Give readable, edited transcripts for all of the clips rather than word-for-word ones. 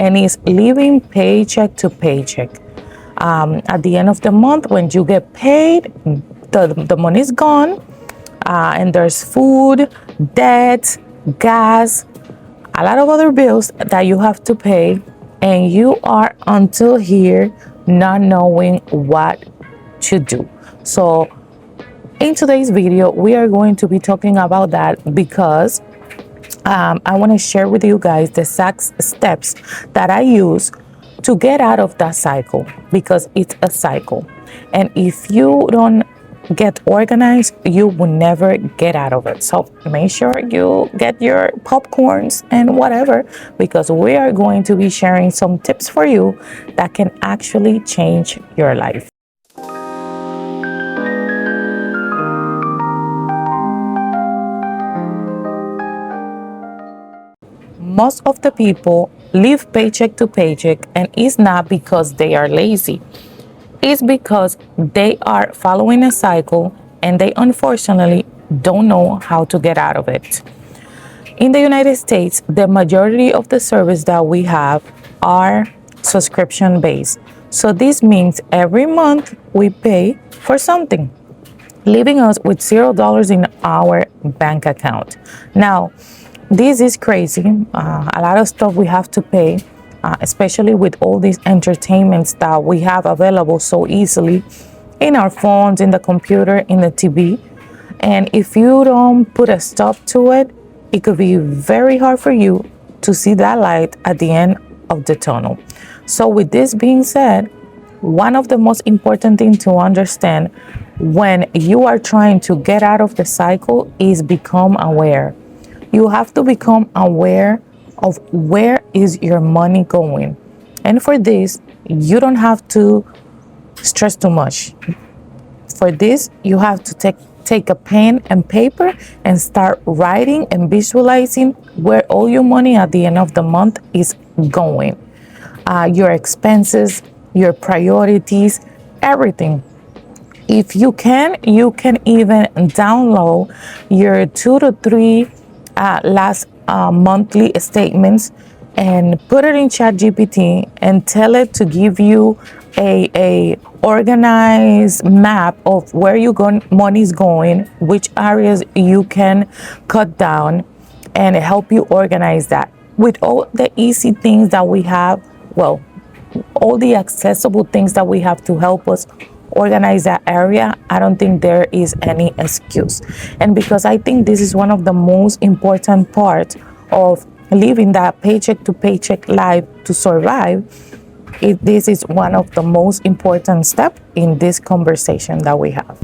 and it's living paycheck to paycheck. At the end of the month, when you get paid, the money's gone, and there's food, debt, gas, a lot of other bills that you have to pay, and you are until here not knowing what to do. So in today's video, we are going to be talking about that because I want to share with you guys the 6 steps that I use to get out of that cycle, because it's a cycle. And if you don't get organized, you will never get out of it. So make sure you get your popcorns and whatever, because we are going to be sharing some tips for you that can actually change your life. Most of the people live paycheck to paycheck, and it's not because they are lazy. It's because they are following a cycle and they unfortunately don't know how to get out of it. In the United States, the majority of the service that we have are subscription based. So this means every month we pay for something, leaving us with $0 in our bank account. Now, this is crazy. A lot of stuff we have to pay, especially with all these entertainments that we have available so easily in our phones, in the computer, in the TV. And if you don't put a stop to it, it could be very hard for you to see that light at the end of the tunnel. So with this being said, one of the most important things to understand when you are trying to get out of the cycle is become aware. You have to become aware of where is your money going. And for this, you don't have to stress too much. For this, you have to take a pen and paper and start writing and visualizing where all your money at the end of the month is going. Your expenses, your priorities, everything. If you can even download your 2 to 3 last monthly statements and put it in ChatGPT and tell it to give you a organized map of where your money is going, which areas you can cut down, and help you organize that. With all the easy things that we have, well, all the accessible things that we have to help us organize that area, I don't think there is any excuse. And because I think this is one of the most important parts of living that paycheck to paycheck life to survive, this is one of the most important steps in this conversation that we have.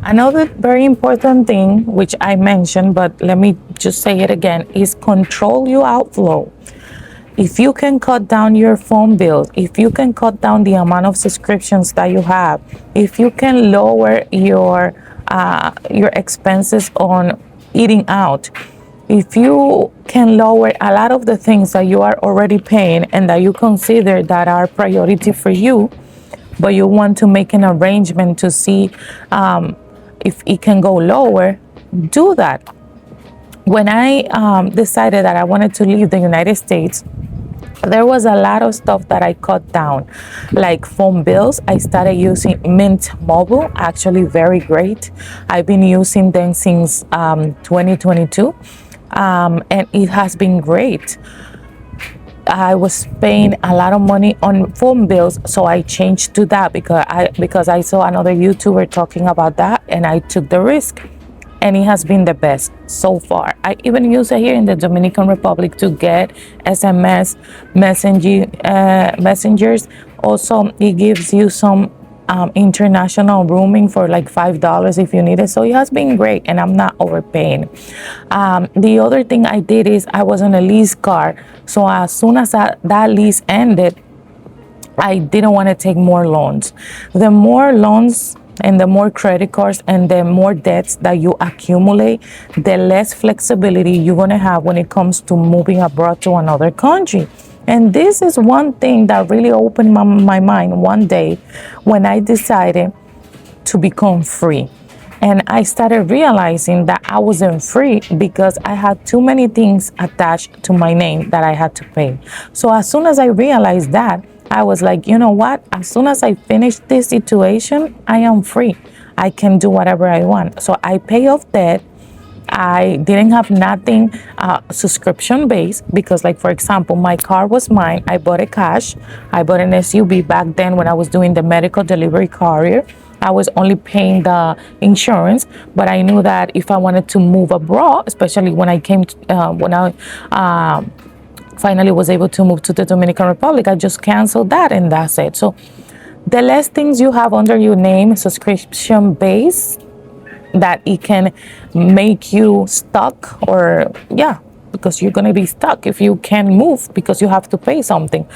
Another very important thing, which I mentioned, but let me just say it again, is control your outflow. If you can cut down your phone bills, if you can cut down the amount of subscriptions that you have, if you can lower your expenses on eating out, if you can lower a lot of the things that you are already paying and that you consider that are priority for you, but you want to make an arrangement to see if it can go lower, do that. When I decided that I wanted to leave the United States, there was a lot of stuff that I cut down, like phone bills. I started using Mint Mobile, actually very great. I've been using them since 2022, and it has been great. I was paying a lot of money on phone bills, so I changed to that because I saw another YouTuber talking about that, and I took the risk. And it has been the best so far. I even use it here in the Dominican Republic to get SMS messengers. Also, it gives you some international roaming for like $5 if you need it. So it has been great, and I'm not overpaying. The other thing I did is I was on a lease car. So as soon as that lease ended, I didn't want to take more loans. The more loans and the more credit cards and the more debts that you accumulate, the less flexibility you're going to have when it comes to moving abroad to another country. And this is one thing that really opened my mind one day when I decided to become free. And I started realizing that I wasn't free because I had too many things attached to my name that I had to pay. So as soon as I realized that, I was like, you know what? As soon as I finish this situation, I am free. I can do whatever I want. So I pay off debt. I didn't have nothing subscription based because, like, for example, my car was mine. I bought it cash. I bought an SUV back then when I was doing the medical delivery courier. I was only paying the insurance, but I knew that if I wanted to move abroad, especially when I came, when I finally was able to move to the Dominican Republic, I just canceled that and that's it. So the less things you have under your name, subscription based, that it can make you stuck, or yeah, because you're going to be stuck if you can't move because you have to pay something,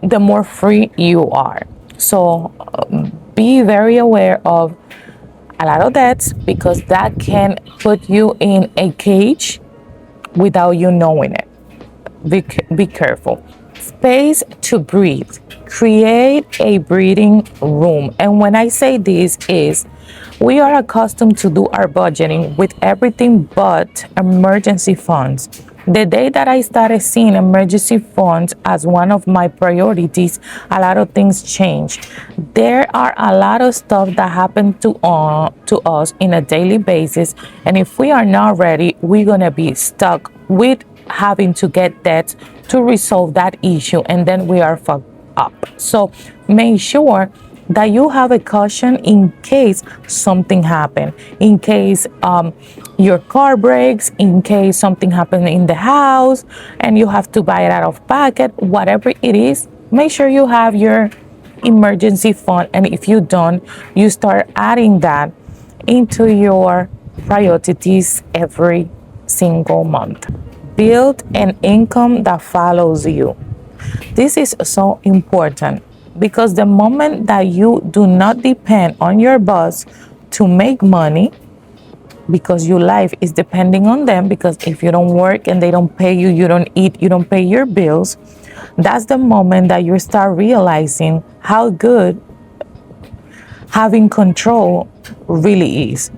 the more free you are. So be very aware of a lot of debts because that can put you in a cage without you knowing it. Be careful. Space to breathe. Create a breathing room. And when I say this is, we are accustomed to do our budgeting with everything but emergency funds. The day that I started seeing emergency funds as one of my priorities, a lot of things changed. There are a lot of stuff that happen to us in a daily basis, and if we are not ready, we're gonna be stuck with having to get debt to resolve that issue, and then we are fucked up. So make sure that you have a caution in case something happens, in case your car breaks, in case something happens in the house and you have to buy it out of pocket, whatever it is. Make sure you have your emergency fund, and if you don't, you start adding that into your priorities every single month. Build an income that follows you. This is so important because the moment that you do not depend on your boss to make money, because your life is depending on them, because if you don't work and they don't pay you, you don't eat, you don't pay your bills, that's the moment that you start realizing how good having control really is.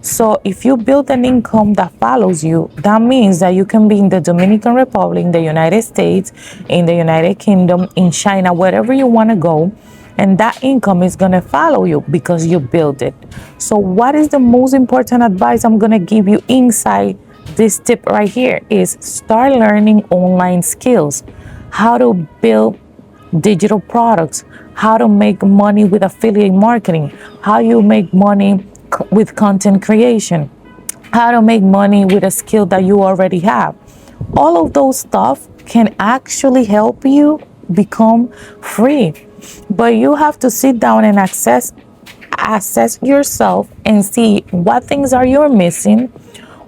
So if you build an income that follows you, that means that you can be in the Dominican Republic, in the United States, in the United Kingdom, in China, wherever you want to go, and that income is going to follow you because you build it. So what is the most important advice I'm going to give you inside this tip right here is start learning online skills, how to build digital products, how to make money with affiliate marketing, how you make money with content creation, how to make money with a skill that you already have. All of those stuff can actually help you become free. But you have to sit down and assess yourself and see what things are you missing,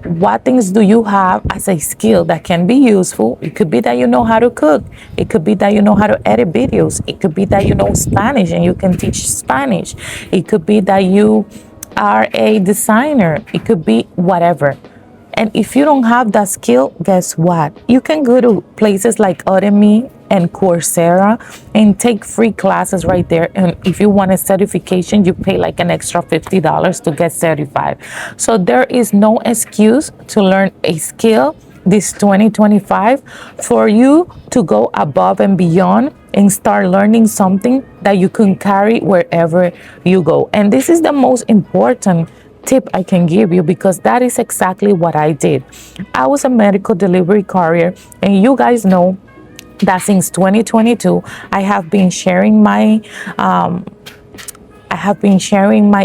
what things do you have as a skill that can be useful. It could be that you know how to cook. It could be that you know how to edit videos. It could be that you know Spanish and you can teach Spanish. It could be that you are a designer. It could be whatever. And if you don't have that skill, guess what? You can go to places like Udemy and Coursera and take free classes right there. And if you want a certification, you pay like an extra $50 to get certified. So there is no excuse to learn a skill this 2025 for you to go above and beyond and start learning something that you can carry wherever you go. And this is the most important tip I can give you because that is exactly what I did. I was a medical delivery courier, and you guys know that since 2022 I have been sharing my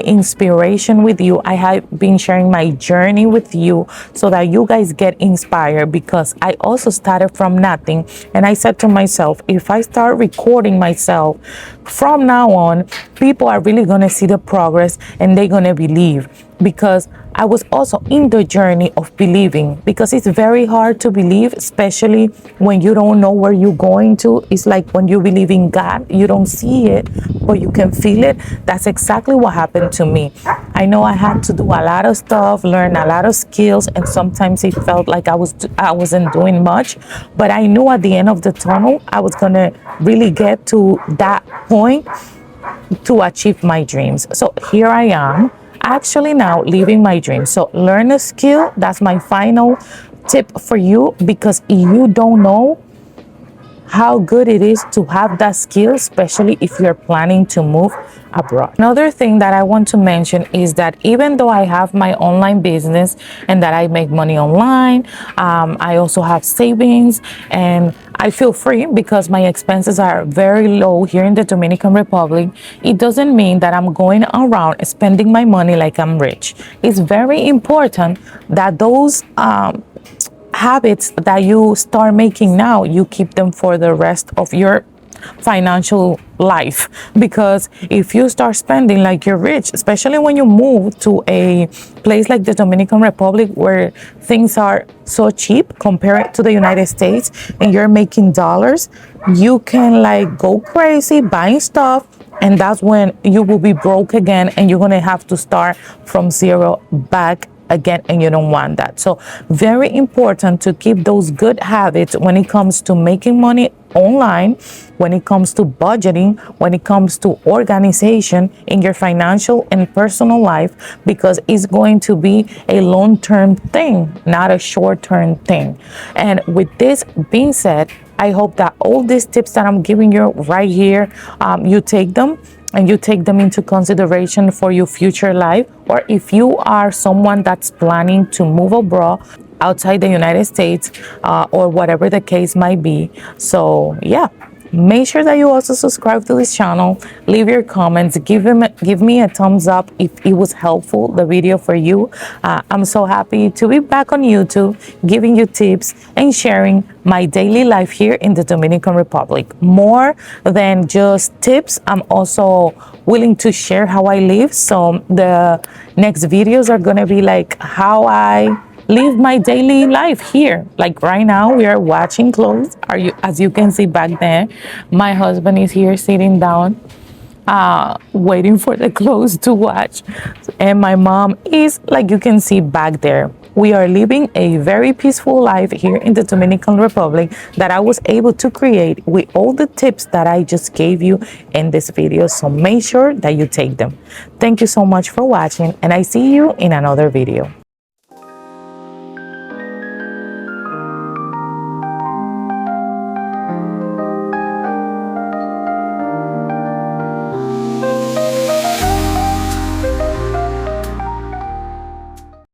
inspiration with you. I have been sharing my journey with you so that you guys get inspired, because I also started from nothing. And I said to myself, if I start recording myself from now on, people are really going to see the progress and they're going to believe, because I was also in the journey of believing, because it's very hard to believe, especially when you don't know where you're going to. It's like when you believe in God, you don't see it, but you can feel it. That's exactly what happened to me. I know I had to do a lot of stuff, learn a lot of skills, and sometimes it felt like I wasn't doing much, but I knew at the end of the tunnel, I was going to really get to that point to achieve my dreams. So here I am. actually now living my dream. So learn a skill. That's my final tip for you, because you don't know how good it is to have that skill, especially if you're planning to move abroad. Another thing that I want to mention is that even though I have my online business and that I make money online, I also have savings and I feel free because my expenses are very low here in the Dominican Republic. It doesn't mean that I'm going around spending my money like I'm rich. It's very important that those habits that you start making now, you keep them for the rest of your financial life. Because if you start spending like you're rich, especially when you move to a place like the Dominican Republic where things are so cheap compared to the United States, and you're making dollars, you can like go crazy buying stuff, and that's when you will be broke again and you're gonna have to start from zero back again, and you don't want that. So very important to keep those good habits when it comes to making money online, when it comes to budgeting, when it comes to organization in your financial and personal life, because it's going to be a long-term thing, not a short-term thing. And with this being said, I hope that all these tips that I'm giving you right here, you take them and you take them into consideration for your future life, or if you are someone that's planning to move abroad outside the United States, or whatever the case might be. So yeah, make sure that you also subscribe to this channel, leave your comments, give me a thumbs up if it was helpful, the video for you. I'm so happy to be back on YouTube, giving you tips and sharing my daily life here in the Dominican Republic. More than just tips, I'm also willing to share how I live. So the next videos are gonna be like how I live my daily life here. Like right now we are watching clothes. As you can see back there, my husband is here sitting down, waiting for the clothes to watch, and my mom is, like you can see back there. We are living a very peaceful life here in the Dominican Republic that I was able to create with all the tips that I just gave you in this video. So make sure that you take them. Thank you so much for watching, and I see you in another video.